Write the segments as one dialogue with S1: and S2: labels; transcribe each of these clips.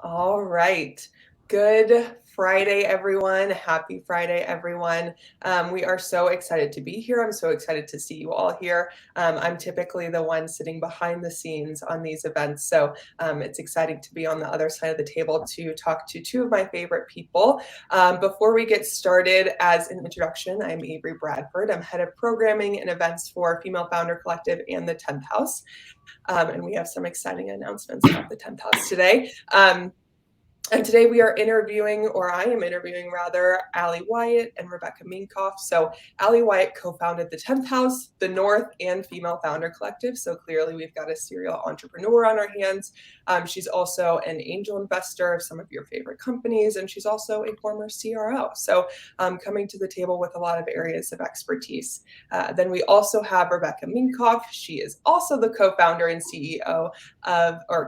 S1: All right. Good Friday, everyone. Happy Friday, everyone. We are so excited to be here. I'm so excited to see you all here. I'm typically the one sitting behind the scenes on these events, so it's exciting to be on the other side of the table to talk to two of my favorite people. Before we get started, as an introduction, I'm Avery Bradford. I'm head of programming and events for Female Founder Collective and the 10th House. And we have some exciting announcements about the 10th House today. And today we are interviewing, or I am interviewing rather, Allie Wyatt and Rebecca Minkoff. So Allie Wyatt co-founded the 10th House, the North, and Female Founder Collective. So clearly we've got a serial entrepreneur on our hands. She's also an angel investor of some of your favorite companies, and she's also a former CRO. So coming to the table with a lot of areas of expertise. Then we also have Rebecca Minkoff. She is also the co-founder and CEO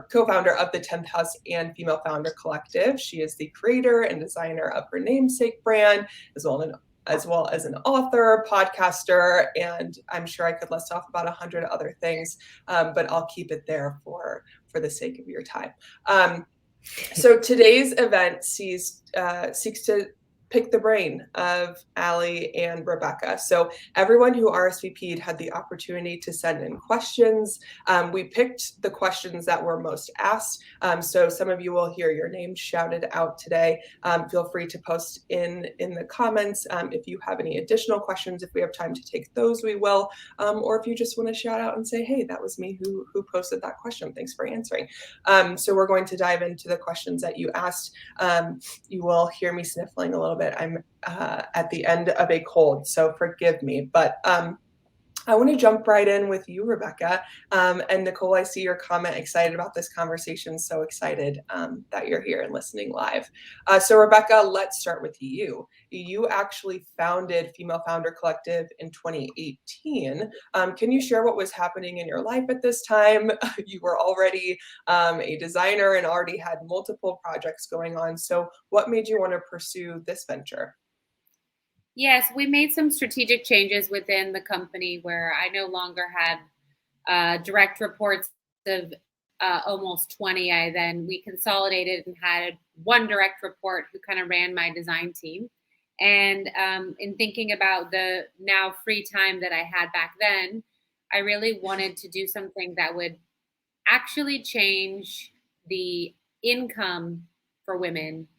S1: co-founder of the 10th House and Female Founder Collective. She is the creator and designer of her namesake brand, as well as an author, podcaster, and I'm sure I could list off about 100 other things, but I'll keep it there for the sake of your time. So today's event seeks to pick the brain of Allie and Rebecca. So everyone who RSVP'd had the opportunity to send in questions. We picked the questions that were most asked. So some of you will hear your name shouted out today. Feel free to post in the comments if you have any additional questions. If we have time to take those, we will. Or if you just want to shout out and say, hey, that was me who posted that question. Thanks for answering. So we're going to dive into the questions that you asked. You will hear me sniffling a little bit. I'm at the end of a cold, so forgive me. But I want to jump right in with you, Rebecca. And Nicole, I see your comment, excited about this conversation. So excited that you're here and listening live. So Rebecca, let's start with you. You actually founded Female Founder Collective in 2018. Can you share what was happening in your life at this time? You were already a designer and already had multiple projects going on. So what made you want to pursue this venture?
S2: Yes, we made some strategic changes within the company where I no longer had direct reports of almost 20. We consolidated and had one direct report who kind of ran my design team. And in thinking about the now free time that I had back then, I really wanted to do something that would actually change the income for women.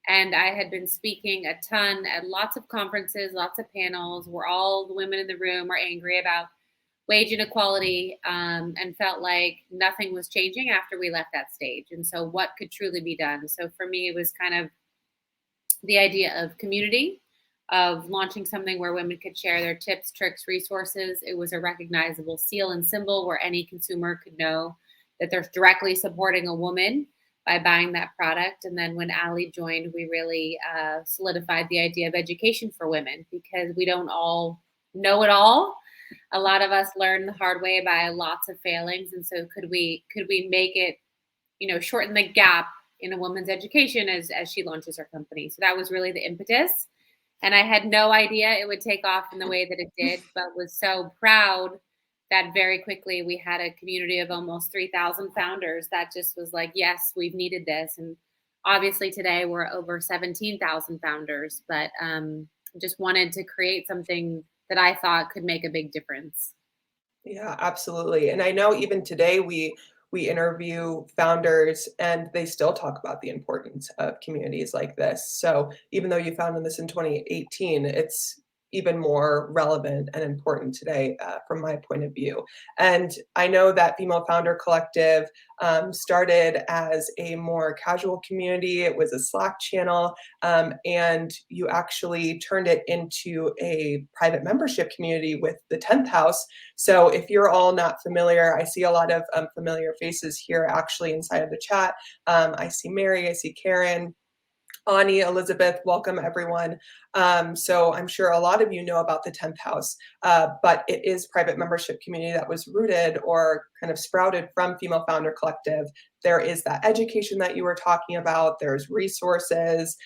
S2: And I had been speaking a ton at lots of conferences, lots of panels, where all the women in the room are angry about wage inequality, and felt like nothing was changing after we left that stage. And so, what could truly be done? So, for me, it was kind of the idea of community, of launching something where women could share their tips, tricks, resources. It was a recognizable seal and symbol where any consumer could know that they're directly supporting a woman by buying that product. And then when Allie joined, we really solidified the idea of education for women, because we don't all know it all. A lot of us learn the hard way by lots of failings. And so could we make it, shorten the gap in a woman's education as she launches her company? So that was really the impetus. And I had no idea it would take off in the way that it did, but was so proud that very quickly we had a community of almost 3,000 founders that just was like, yes, we've needed this. And obviously today we're over 17,000 founders, but just wanted to create something that I thought could make a big difference.
S1: Yeah, absolutely. And I know even today we interview founders and they still talk about the importance of communities like this. So even though you founded this in 2018, it's even more relevant and important today from my point of view. And I know that Female Founder Collective started as a more casual community. It was a Slack channel, and you actually turned it into a private membership community with the 10th House. So if you're all not familiar, I see a lot of familiar faces here actually inside of the chat. I see Mary, I see Karen, Ani, Elizabeth, welcome everyone. So I'm sure a lot of you know about the 10th House, but it is private membership community that was rooted or kind of sprouted from Female Founder Collective. There is that education that you were talking about. There's resources.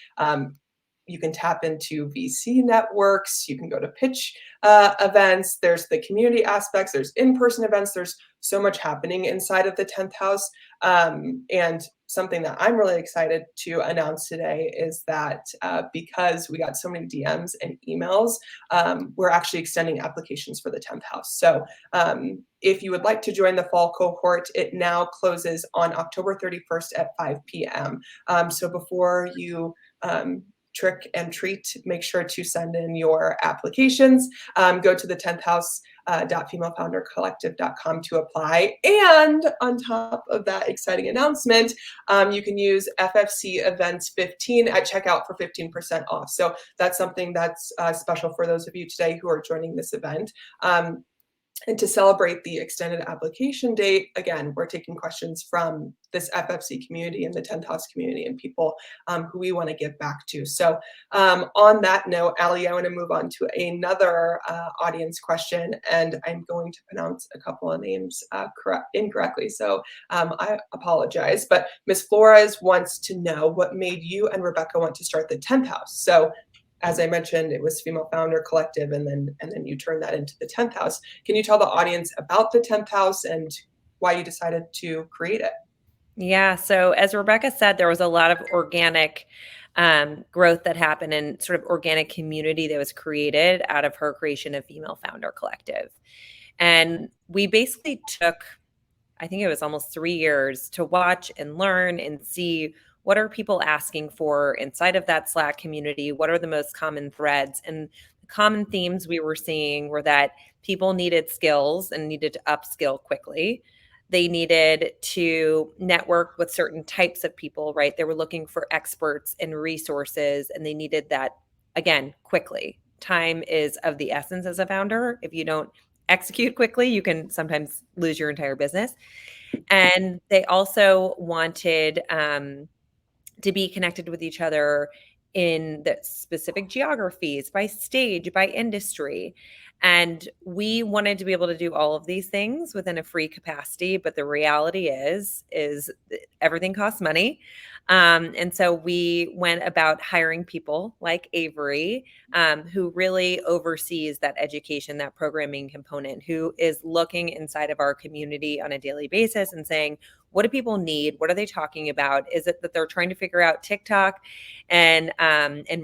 S1: You can tap into VC networks. You can go to pitch events. There's the community aspects. There's in-person events. There's so much happening inside of the 10th House. And something that I'm really excited to announce today is that because we got so many DMs and emails, we're actually extending applications for the 10th house. So if you would like to join the fall cohort, it now closes on October 31st at 5 p.m. So before you trick and treat, make sure to send in your applications. Go to the 10th house .femalefoundercollective.com to apply. And on top of that exciting announcement, you can use FFC Events 15 at checkout for 15% off. So that's something that's special for those of you today who are joining this event. And to celebrate the extended application date, again, we're taking questions from this FFC community and the 10th house community and people who we want to give back to. So on that note, Allie, I want to move on to another audience question, and I'm going to pronounce a couple of names incorrectly. So I apologize, but Miss Flores wants to know what made you and Rebecca want to start the 10th house. So as I mentioned, it was Female Founder Collective, and then you turned that into the 10th house. Can you tell the audience about the 10th house and why you decided to create it?
S3: Yeah. So as Rebecca said, there was a lot of organic growth that happened and sort of organic community that was created out of her creation of Female Founder Collective. And we basically took, I think it was almost 3 years to watch and learn and see what are people asking for inside of that Slack community? What are the most common threads? And the common themes we were seeing were that people needed skills and needed to upskill quickly. They needed to network with certain types of people, right? They were looking for experts and resources, and they needed that, again, quickly. Time is of the essence as a founder. If you don't execute quickly, you can sometimes lose your entire business. And they also wanted to be connected with each other in the specific geographies, by stage, by industry. And we wanted to be able to do all of these things within a free capacity, but the reality is everything costs money. And so we went about hiring people like Avery, who really oversees that education, that programming component, who is looking inside of our community on a daily basis and saying, what do people need? What are they talking about? Is it that they're trying to figure out TikTok and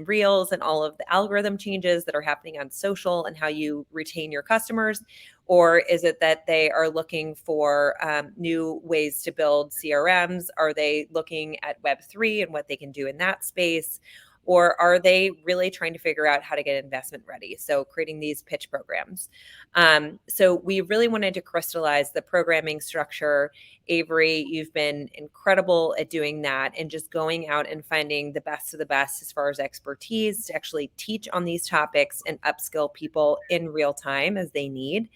S3: Reels and all of the algorithm changes that are happening on social and how you retain your customers? Or is it that they are looking for new ways to build CRMs? Are they looking at Web3 and what they can do in that space? Or are they really trying to figure out how to get investment ready? So creating these pitch programs. So we really wanted to crystallize the programming structure. Avery, you've been incredible at doing that and just going out and finding the best of the best as far as expertise to actually teach on these topics and upskill people in real time as they need.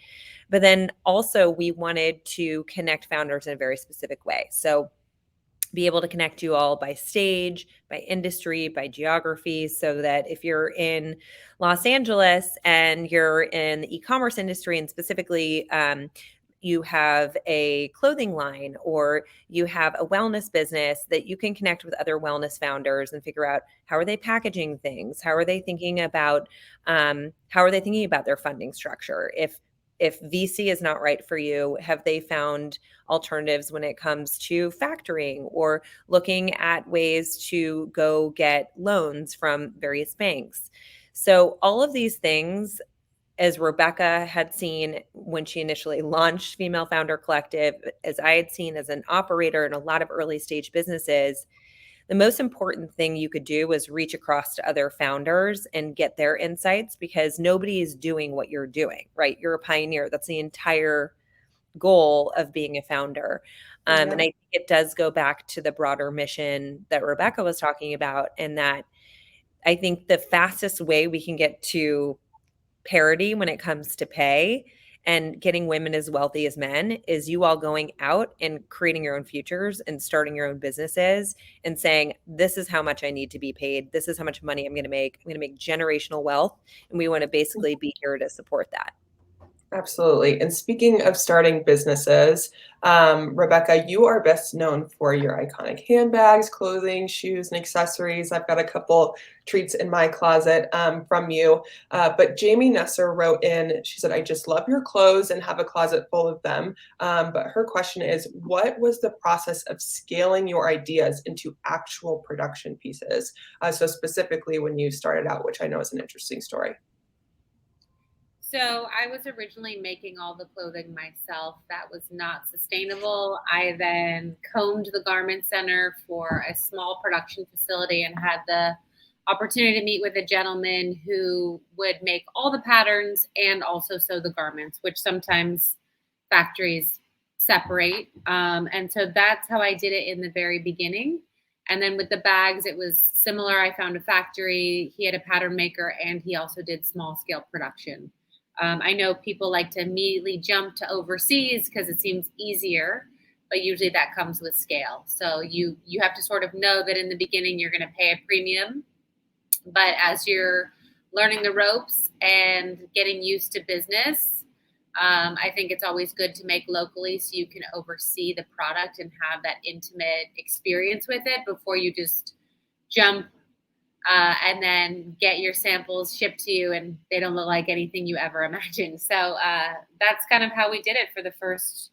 S3: But then also we wanted to connect founders in a very specific way. So be able to connect you all by stage, by industry, by geography, so that if you're in Los Angeles and you're in the e-commerce industry and specifically you have a clothing line or you have a wellness business, that you can connect with other wellness founders and figure out how are they packaging things, how are they thinking about their funding structure. If VC is not right for you, have they found alternatives when it comes to factoring or looking at ways to go get loans from various banks? So all of these things, as Rebecca had seen when she initially launched Female Founder Collective, as I had seen as an operator in a lot of early stage businesses, the most important thing you could do was reach across to other founders and get their insights, because nobody is doing what you're doing, right? You're a pioneer. That's the entire goal of being a founder. And I think it does go back to the broader mission that Rebecca was talking about, and that I think the fastest way we can get to parity when it comes to pay and getting women as wealthy as men is you all going out and creating your own futures and starting your own businesses and saying, this is how much I need to be paid. This is how much money I'm going to make. I'm going to make generational wealth. And we want to basically be here to support that.
S1: Absolutely. And speaking of starting businesses, Rebecca, you are best known for your iconic handbags, clothing, shoes, and accessories. I've got a couple treats in my closet from you. But Jamie Nesser wrote in, she said, I just love your clothes and have a closet full of them. But her question is, what was the process of scaling your ideas into actual production pieces? So specifically when you started out, which I know is an interesting story.
S2: So I was originally making all the clothing myself. That was not sustainable. I then combed the garment center for a small production facility and had the opportunity to meet with a gentleman who would make all the patterns and also sew the garments, which sometimes factories separate. And so that's how I did it in the very beginning. And then with the bags, it was similar. I found a factory, he had a pattern maker, and he also did small scale production. I know people like to immediately jump to overseas because it seems easier, but usually that comes with scale. So you have to sort of know that in the beginning you're going to pay a premium, but as you're learning the ropes and getting used to business, I think it's always good to make locally so you can oversee the product and have that intimate experience with it before you just jump and then get your samples shipped to you and they don't look like anything you ever imagined. So that's kind of how we did it for the first,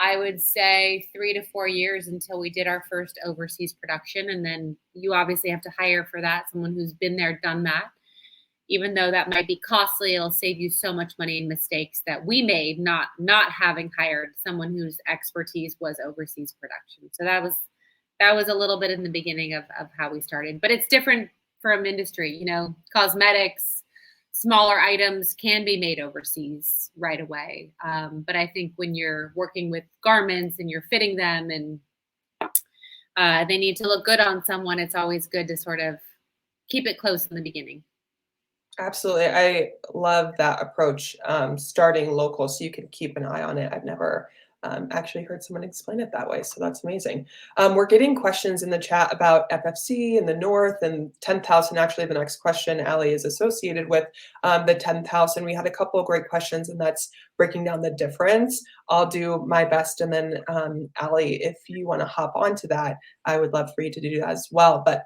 S2: I would say, 3 to 4 years until we did our first overseas production. And then you obviously have to hire for that, someone who's been there, done that. Even though that might be costly, it'll save you so much money in mistakes that we made not having hired someone whose expertise was overseas production. So that was a little bit in the beginning of how we started, but it's different from industry. You know, cosmetics, smaller items can be made overseas right away. But I think when you're working with garments and you're fitting them and they need to look good on someone, it's always good to sort of keep it close in the beginning.
S1: Absolutely. I love that approach, starting local so you can keep an eye on it. I've never actually heard someone explain it that way, so that's amazing. We're getting questions in the chat about FFC in the North and 10th house, and actually the next question, Allie, is associated with the 10th house, and we had a couple of great questions, and that's breaking down the difference. I'll do my best, and then Allie, if you want to hop onto that, I would love for you to do that as well. But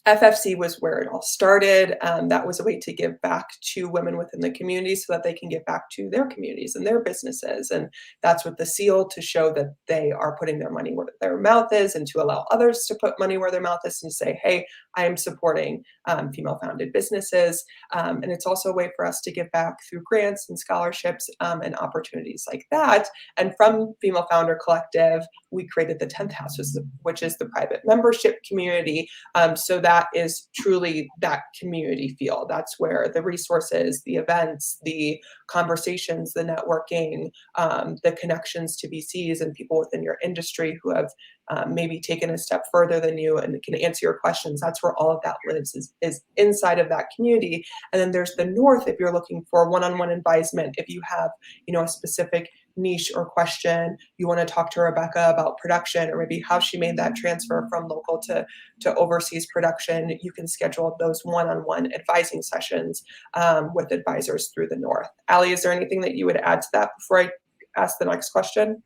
S1: FFC was where it all started. That was a way to give back to women within the community so that they can give back to their communities and their businesses. And that's with the seal to show that they are putting their money where their mouth is and to allow others to put money where their mouth is and say, hey, I am supporting female-founded businesses. And it's also a way for us to give back through grants and scholarships and opportunities like that. And from Female Founder Collective, we created the 10th House, which is the private membership community. So that is truly that community feel. That's where the resources, the events, the conversations, the networking, the connections to VCs and people within your industry who have maybe taken a step further than you and can answer your questions. That's where all of that lives, is inside of that community. And then there's the North if you're looking for one-on-one advisement. If you have, a specific niche or question, you want to talk to Rebecca about production or maybe how she made that transfer from local to overseas production, you can schedule those one-on-one advising sessions with advisors through the North. Allie, is there anything that you would add to that before I ask the next question?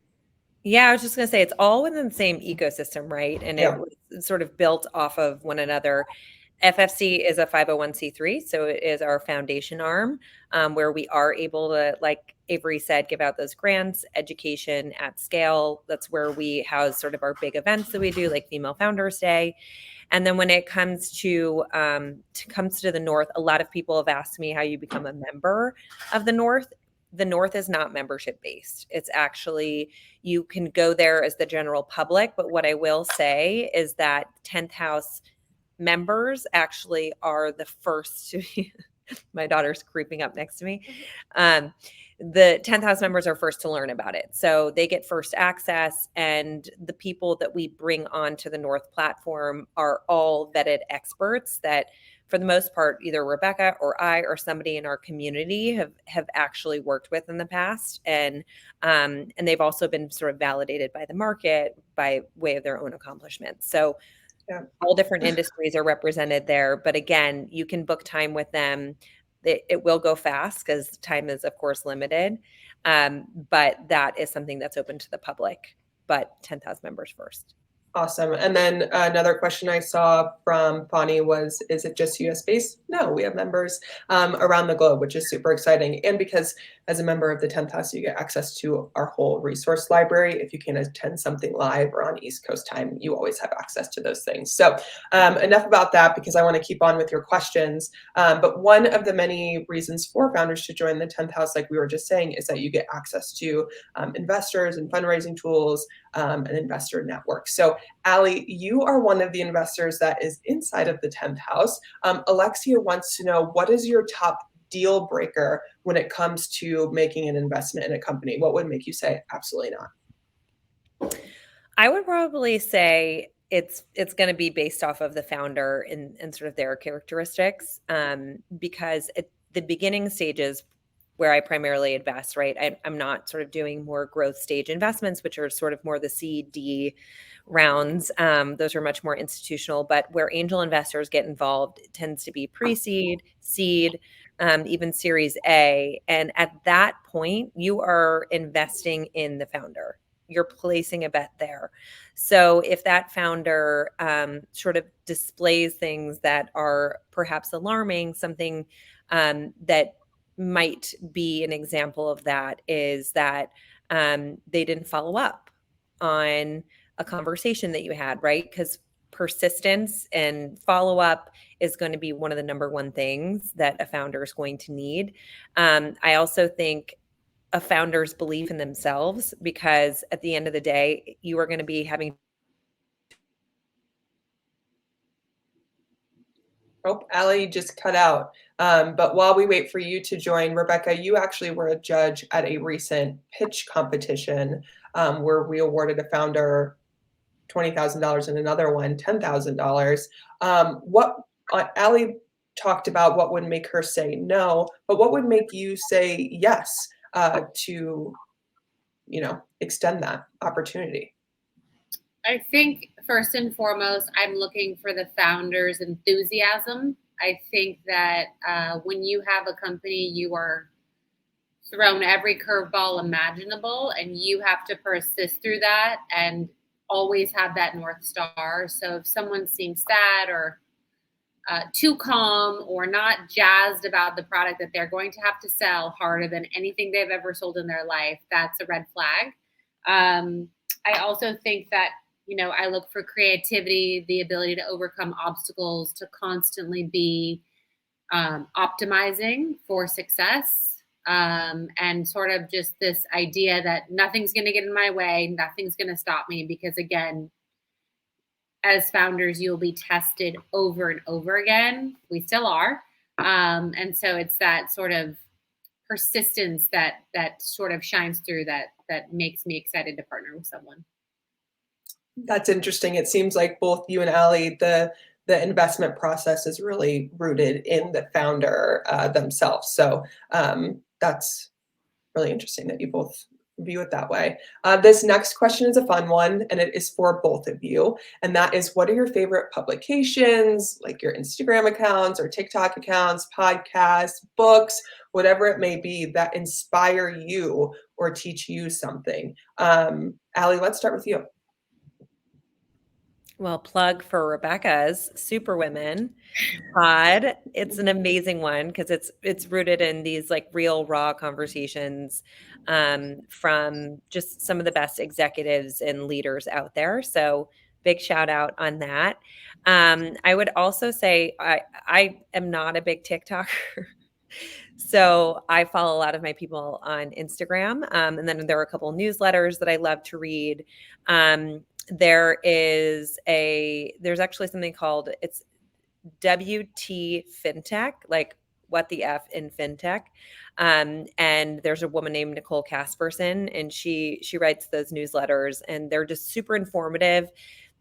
S3: Yeah, I was just going to say it's all within the same ecosystem, right? And
S1: Yeah.
S3: it was sort of built off of one another. FFC is a 501c3, so it is our foundation arm where we are able to, like Avery said, give out those grants, education at scale. That's where we house sort of our big events that we do, like Female Founders Day. And then when it comes to the North, a lot of people have asked me how you become a member of the North. The North is not membership based. It's actually, you can go there as the general public. But what I will say is that 10th House members actually are the first to my daughter's creeping up next to me. The 10th House members are first to learn about it. So they get first access, and the people that we bring onto the North platform are all vetted experts that, for the most part, either Rebecca or I or somebody in our community have actually worked with in the past. And they've also been sort of validated by the market by way of their own accomplishments. So all different industries are represented there. But again, you can book time with them. it will go fast because time is, of course, limited. But that is something that's open to the public, but 10,000 members first.
S1: Awesome. And then another question I saw from Bonnie was, is it just US based? No, we have members around the globe, which is super exciting. And because as a member of the 10th House, you get access to our whole resource library. If you can attend something live or on East Coast time, you always have access to those things. So enough about that, because I want to keep on with your questions. But one of the many reasons for founders to join the 10th House, like we were just saying, is that you get access to investors and fundraising tools, an investor network. So Ali, you are one of the investors that is inside of the 10th House. Alexia wants to know, what is your top deal breaker when it comes to making an investment in a company? What would make you say, absolutely not?
S3: I would probably say it's going to be based off of the founder and sort of their characteristics, because at the beginning stages where I primarily invest, right, I'm not sort of doing more growth stage investments, which are sort of more the C, D rounds. Those are much more institutional, but where angel investors get involved, it tends to be pre-seed, seed, even Series A. And at that point, you are investing in the founder. You're placing a bet there. So if that founder sort of displays things that are perhaps alarming, something that might be an example of that is that they didn't follow up on a conversation that you had, right? Because persistence and follow up is going to be one of the number one things that a founder is going to need. I also think a founder's belief in themselves, because at the end of the day, you are going to be having.
S1: Oh, Ali just cut out. But while we wait for you to join, Rebecca, you actually were a judge at a recent pitch competition where we awarded a founder $20,000 and another one $10,000. What Ali talked about what would make her say no, but what would make you say yes to, extend that opportunity?
S2: I think first and foremost, I'm looking for the founder's enthusiasm. I think that when you have a company, you are thrown every curveball imaginable, and you have to persist through that and always have that North Star. So if someone seems sad or too calm or not jazzed about the product that they're going to have to sell harder than anything they've ever sold in their life, that's a red flag. I also think that, I look for creativity, the ability to overcome obstacles, to constantly be optimizing for success, and sort of just this idea that nothing's going to get in my way, nothing's going to stop me, because again, as founders, you'll be tested over and over again. We still are. And so it's that sort of persistence that sort of shines through that makes me excited to partner with someone.
S1: That's interesting. It seems like both you and Ali, the investment process is really rooted in the founder themselves. So that's really interesting that you both view it that way. This next question is a fun one, and it is for both of you. And that is, what are your favorite publications, like your Instagram accounts or TikTok accounts, podcasts, books, whatever it may be, that inspire you or teach you something? Ali, let's start with you.
S3: Well, plug for Rebecca's Superwomen pod. It's an amazing one because it's rooted in these like real raw conversations from just some of the best executives and leaders out there. So big shout out on that. I would also say I am not a big TikToker. So I follow a lot of my people on Instagram. And then there are a couple of newsletters that I love to read. There's actually something called, it's WT FinTech, like what the F in FinTech. And there's a woman named Nicole Casperson, and she writes those newsletters, and they're just super informative.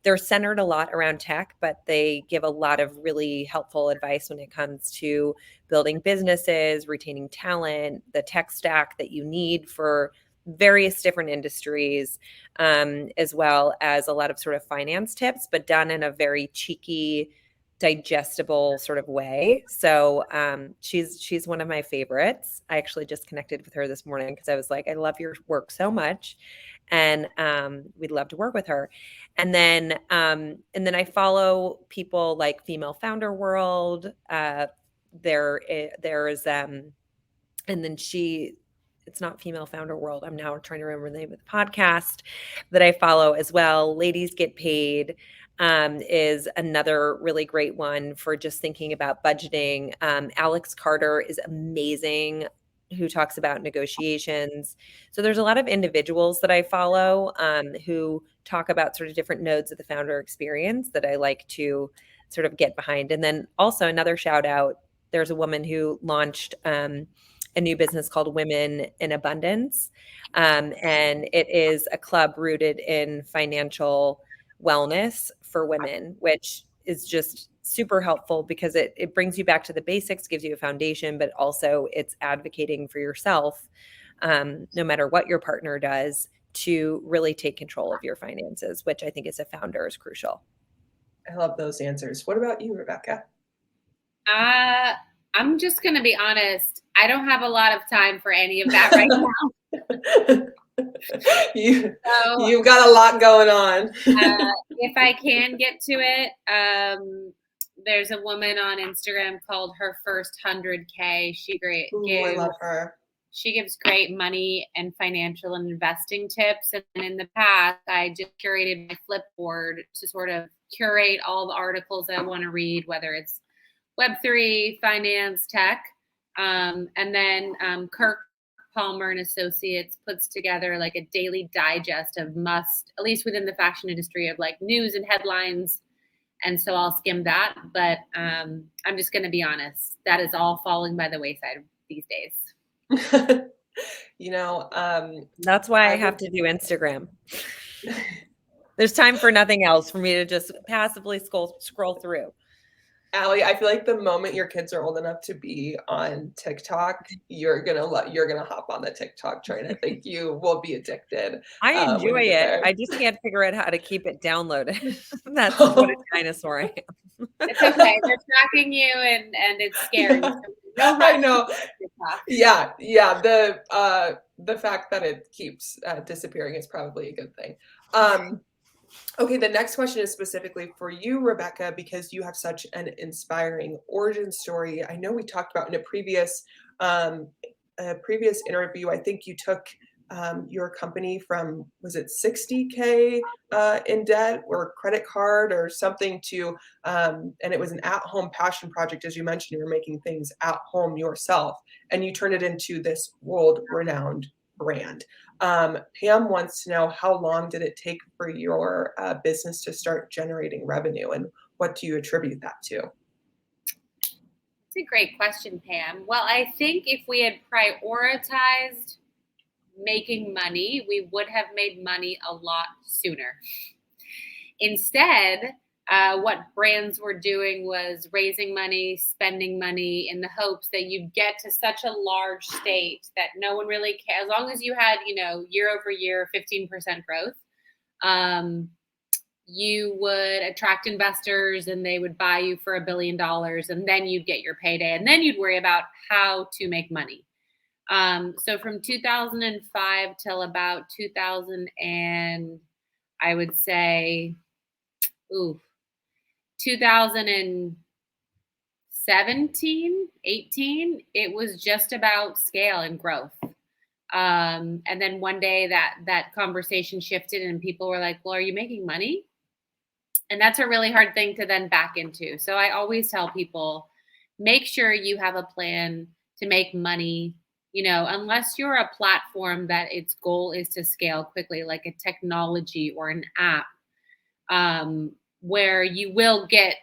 S3: They're centered a lot around tech, but they give a lot of really helpful advice when it comes to building businesses, retaining talent, the tech stack that you need for various different industries, as well as a lot of sort of finance tips, but done in a very cheeky, digestible sort of way. So she's one of my favorites. I actually just connected with her this morning because I was like, I love your work so much, and we'd love to work with her. And then I follow people like Female Founder World. There's and then it's not Female Founder World. I'm now trying to remember the name of the podcast that I follow as well. Ladies Get Paid is another really great one for just thinking about budgeting. Alex Carter is amazing, who talks about negotiations. So there's a lot of individuals that I follow who talk about sort of different nodes of the founder experience that I like to sort of get behind. And then also another shout out, there's a woman who launched a new business called Women in Abundance. And it is a club rooted in financial wellness for women, which is just super helpful because it brings you back to the basics, gives you a foundation, but also it's advocating for yourself, no matter what your partner does, to really take control of your finances, which I think as a founder is crucial.
S1: I love those answers. What about you, Rebecca?
S2: I'm just going to be honest. I don't have a lot of time for any of that right now.
S1: You've got a lot going on.
S2: If I can get to it, there's a woman on Instagram called Her First 100K.
S1: I love her.
S2: She gives great money and financial and investing tips. And in the past, I just curated my Flipboard to sort of curate all the articles I want to read, whether it's Web3, finance, tech. And then Kirk Palmer and Associates puts together like a daily digest of at least within the fashion industry, of like news and headlines. And so I'll skim that. But I'm just going to be honest. That is all falling by the wayside these days.
S3: That's why I have to do Instagram. There's time for nothing else for me to just passively scroll through.
S1: Allie, I feel like the moment your kids are old enough to be on TikTok, you're gonna hop on the TikTok train. I think you will be addicted.
S3: I enjoy it. I just can't figure out how to keep it downloaded. That's what a dinosaur I am.
S2: It's okay. They're tracking you, and it's scary.
S1: I know. Yeah. The fact that it keeps disappearing is probably a good thing. Okay, the next question is specifically for you, Rebecca, because you have such an inspiring origin story. I know we talked about in a previous interview, I think you took your company from, was it 60K in debt or credit card or something to, and it was an at-home passion project. As you mentioned, you were making things at home yourself, and you turned it into this world-renowned brand. Pam wants to know, how long did it take for your business to start generating revenue, and what do you attribute that to?
S2: That's a great question, Pam. Well, I think if we had prioritized making money, we would have made money a lot sooner. Instead, what brands were doing was raising money, spending money in the hopes that you'd get to such a large state that no one really cares. As long as you had, year over year, 15% growth, you would attract investors and they would buy you for $1 billion, and then you'd get your payday, and then you'd worry about how to make money. So from 2005 till about 2017, 18, it was just about scale and growth. And then one day that conversation shifted and people were like, well, are you making money? And that's a really hard thing to then back into. So I always tell people, make sure you have a plan to make money, unless you're a platform that its goal is to scale quickly, like a technology or an app, where you will get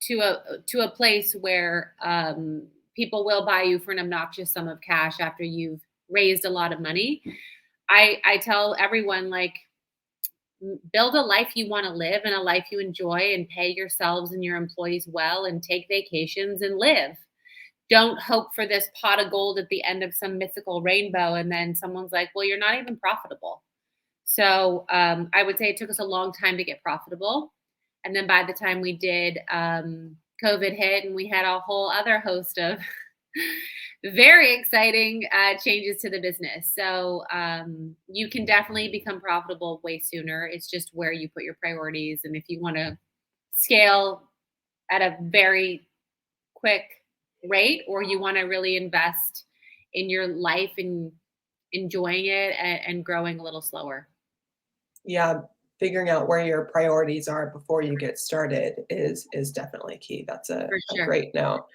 S2: to a place where people will buy you for an obnoxious sum of cash after you've raised a lot of money. I tell everyone, like, build a life you want to live and a life you enjoy, and pay yourselves and your employees well, and take vacations and live. Don't hope for this pot of gold at the end of some mythical rainbow, and then someone's like, well, you're not even profitable. So I would say it took us a long time to get profitable. And then by the time we did, COVID hit, and we had a whole other host of very exciting changes to the business. So you can definitely become profitable way sooner. It's just where you put your priorities. And if you want to scale at a very quick rate, or you want to really invest in your life and enjoying it and growing a little slower.
S1: Yeah, figuring out where your priorities are before you get started is definitely key. That's
S2: For
S1: a
S2: sure.
S1: great note.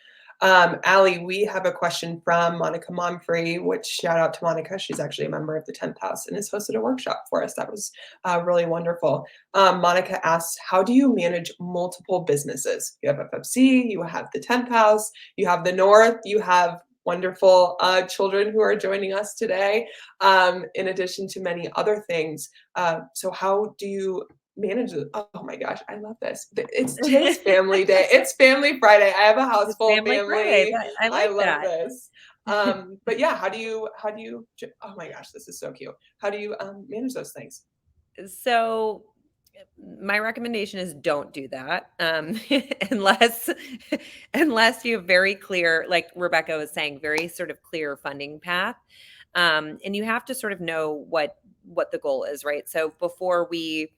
S1: Allie, we have a question from Monica Monfrey, which shout out to Monica. She's actually a member of the 10th house and has hosted a workshop for us. That was really wonderful. Monica asks, how do you manage multiple businesses? You have FFC, you have the 10th house, you have the North, you have wonderful children who are joining us today, in addition to many other things. So how do you manage it? Oh my gosh, I love this. It's today's family day. It's Family Friday. I have a house
S3: It's
S1: full
S3: Family Friday.
S1: family.
S3: I
S1: I
S3: like
S1: love
S3: that.
S1: this. But yeah, how do you, oh my gosh, this is so cute. How do you manage those things?
S3: So my recommendation is don't do that, unless unless you have very clear, like Rebecca was saying, very sort of clear funding path, and you have to sort of know what the goal is, right? So before we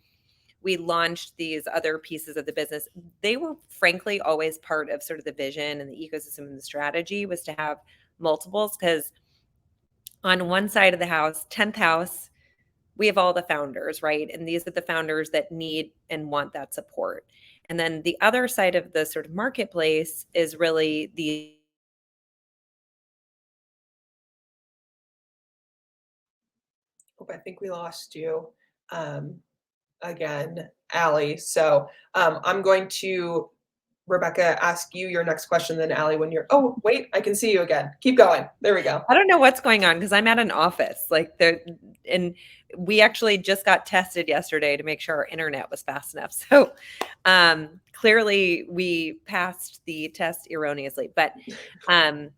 S3: launched these other pieces of the business, they were frankly always part of sort of the vision and the ecosystem, and the strategy was to have multiples, because on one side of the house, 10th house, we have all the founders, right? And these are the founders that need and want that support. And then the other side of the sort of marketplace is really the
S1: Oh, I think we lost you again, Allie. So I'm going to, Rebecca, ask you your next question, then Allie, when you're, oh, wait, I can see you again. Keep going. There we go.
S3: I don't know what's going on because I'm at an office. Like there, and we actually just got tested yesterday to make sure our internet was fast enough. So clearly we passed the test erroneously. But I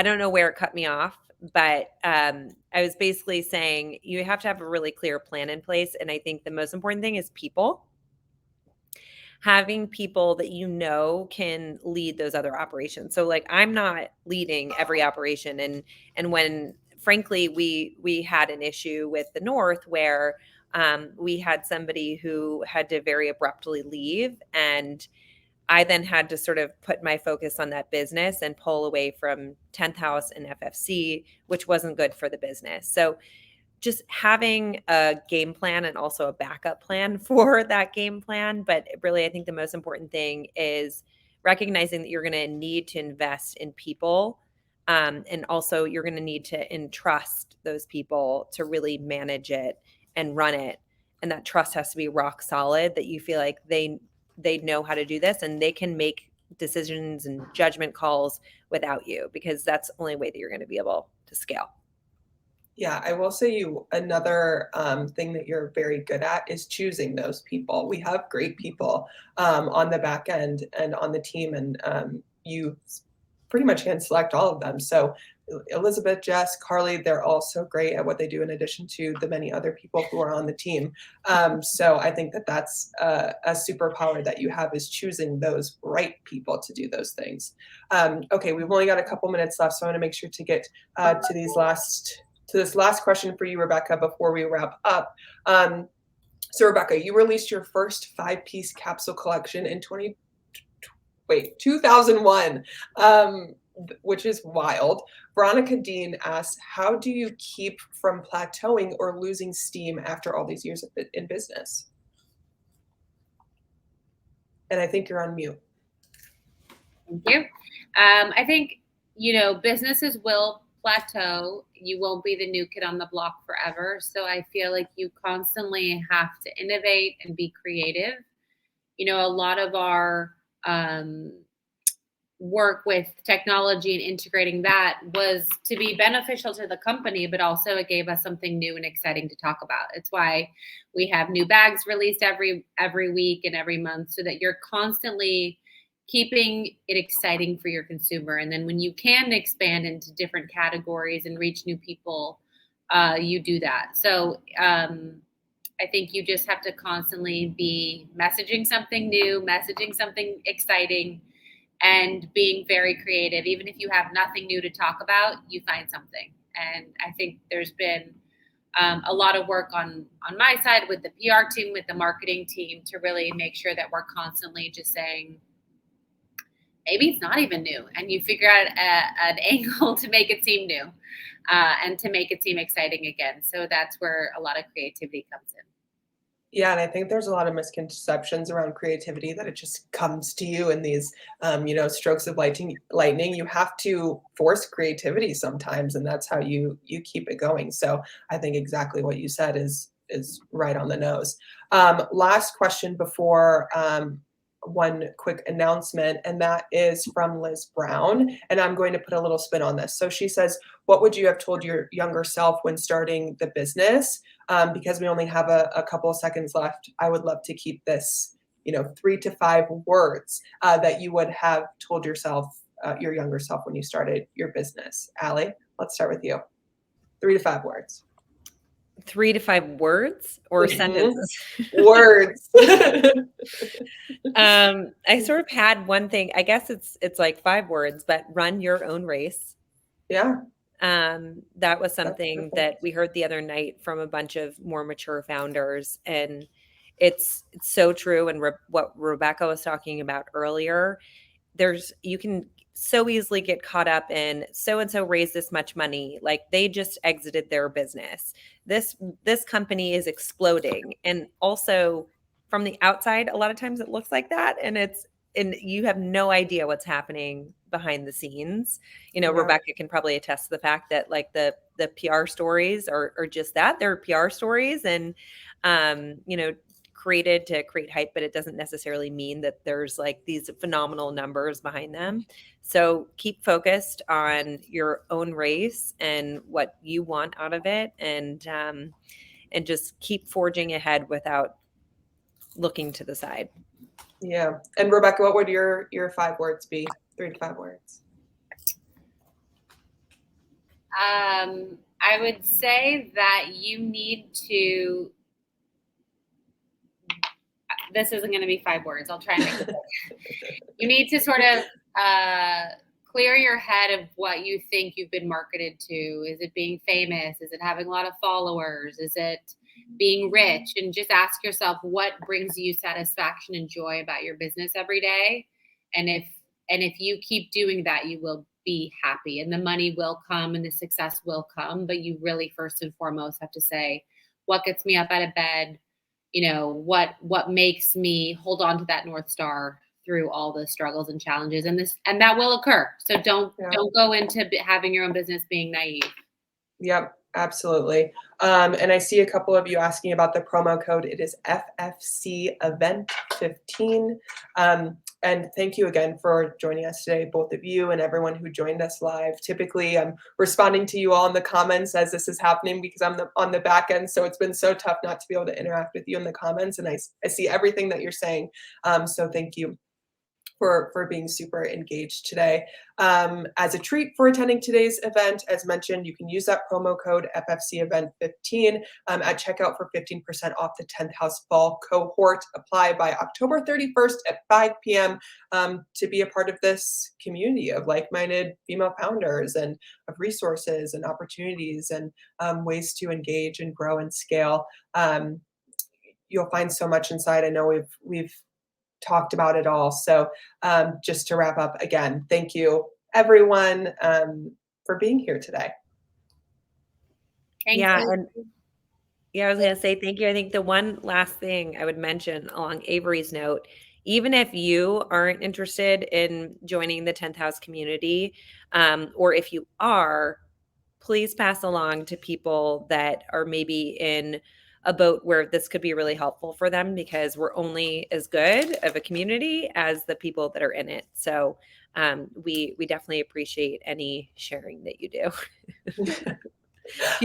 S3: don't know where it cut me off. But I was basically saying you have to have a really clear plan in place. And I think the most important thing is people. Having people that you know can lead those other operations. So like I'm not leading every operation, and when frankly we had an issue with the North where we had somebody who had to very abruptly leave, and I then had to sort of put my focus on that business and pull away from 10th house and FFC, which wasn't good for the business. So just having a game plan and also a backup plan for that game plan. But really, I think the most important thing is recognizing that you're going to need to invest in people. And also you're going to need to entrust those people to really manage it and run it. And that trust has to be rock solid, that you feel like they know how to do this and they can make decisions and judgment calls without you, because that's the only way that you're going to be able to scale.
S1: Yeah, I will say another thing that you're very good at is choosing those people. We have great people on the back end and on the team, and you pretty much can select all of them. So Elizabeth, Jess, Carly, they're all so great at what they do in addition to the many other people who are on the team. So I think that that's a superpower that you have, is choosing those right people to do those things. Okay, we've only got a couple minutes left, so I want to make sure to get to this last question for you, Rebecca, before we wrap up. So Rebecca, you released your first 5-piece capsule collection in 2001, which is wild. Veronica Dean asks, how do you keep from plateauing or losing steam after all these years in business? And I think you're on mute.
S2: Thank you. I think, businesses will plateau. You won't be the new kid on the block forever. So I feel like you constantly have to innovate and be creative. A lot of our work with technology and integrating that was to be beneficial to the company, but also it gave us something new and exciting to talk about. It's why we have new bags released every week and every month, so that you're constantly keeping it exciting for your consumer. And then when you can expand into different categories and reach new people, you do that. So I think you just have to constantly be messaging something new, messaging something exciting, and being very creative. Even if you have nothing new to talk about, you find something. And I think there's been a lot of work on my side with the PR team, with the marketing team, to really make sure that we're constantly just saying, maybe it's not even new, and you figure out an angle to make it seem new, and to make it seem exciting again. So that's where a lot of creativity comes in.
S1: Yeah, and I think there's a lot of misconceptions around creativity, that it just comes to you in these, strokes of lightning. You have to force creativity sometimes, and that's how you keep it going. So I think exactly what you said is right on the nose. Last question before one quick announcement, and that is from Liz Brown, and I'm going to put a little spin on this. So she says, what would you have told your younger self when starting the business? Because we only have a couple of seconds left, I would love to keep this, 3 to 5 words that you would have told yourself, your younger self, when you started your business. Allie, let's start with you. 3 to 5 words.
S3: 3 to 5 words or sentences?
S1: Words.
S3: I sort of had one thing. I guess it's like 5 words, but run your own race.
S1: Yeah.
S3: That was something that we heard the other night from a bunch of more mature founders, and it's so true. And what Rebecca was talking about earlier, you can so easily get caught up in so and so raised this much money, like they just exited their business. This company is exploding, and also from the outside, a lot of times it looks like that, and you have no idea what's happening behind the scenes.
S1: Yeah.
S3: Rebecca can probably attest to the fact that like the PR stories are just that, they're PR stories, and created to create hype, but it doesn't necessarily mean that there's like these phenomenal numbers behind them. So keep focused on your own race and what you want out of it, and just keep forging ahead without looking to the side.
S1: Yeah. And Rebecca, what would your 5 words be? 3 to 5 words.
S2: I would say that you need to, this isn't going to be 5 words. I'll try and make it quick. You need to sort of clear your head of what you think you've been marketed to. Is it being famous? Is it having a lot of followers? Is it being rich? And just ask yourself, what brings you satisfaction and joy about your business every day? And if you keep doing that, you will be happy, and the money will come and the success will come. But you really, first and foremost, have to say, what gets me up out of bed? What makes me hold on to that North Star through all the struggles and challenges, and that will occur. So don't go into having your own business being naive.
S1: Yep, absolutely. And I see a couple of you asking about the promo code. It is FFC Event 15. And thank you again for joining us today, both of you and everyone who joined us live. Typically, I'm responding to you all in the comments as this is happening because I'm on the back end. So it's been so tough not to be able to interact with you in the comments. And I see everything that you're saying. So thank you for being super engaged today. As a treat for attending today's event, as mentioned, you can use that promo code FFC Event 15 at checkout for 15% off the 10th House Fall cohort. Apply by October 31st at 5 p.m. To be a part of this community of like-minded female founders, and of resources and opportunities and ways to engage and grow and scale. You'll find so much inside. I know we've talked about it all. So just to wrap up again, thank you everyone for being here today.
S2: Thank you.
S3: I was going to say thank you. I think the one last thing I would mention along Avery's note, even if you aren't interested in joining the 10th House community, or if you are, please pass along to people that are maybe in a boat where this could be really helpful for them, because we're only as good of a community as the people that are in it. So we definitely appreciate any sharing that you do.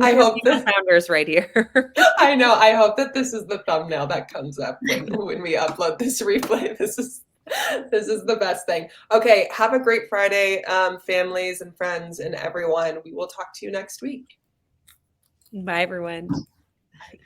S1: I hope
S3: that founders right here.
S1: I know. I hope that this is the thumbnail that comes up when we upload this replay. This is the best thing. Okay. Have a great Friday, families and friends and everyone. We will talk to you next week.
S3: Bye, everyone.
S1: Bye.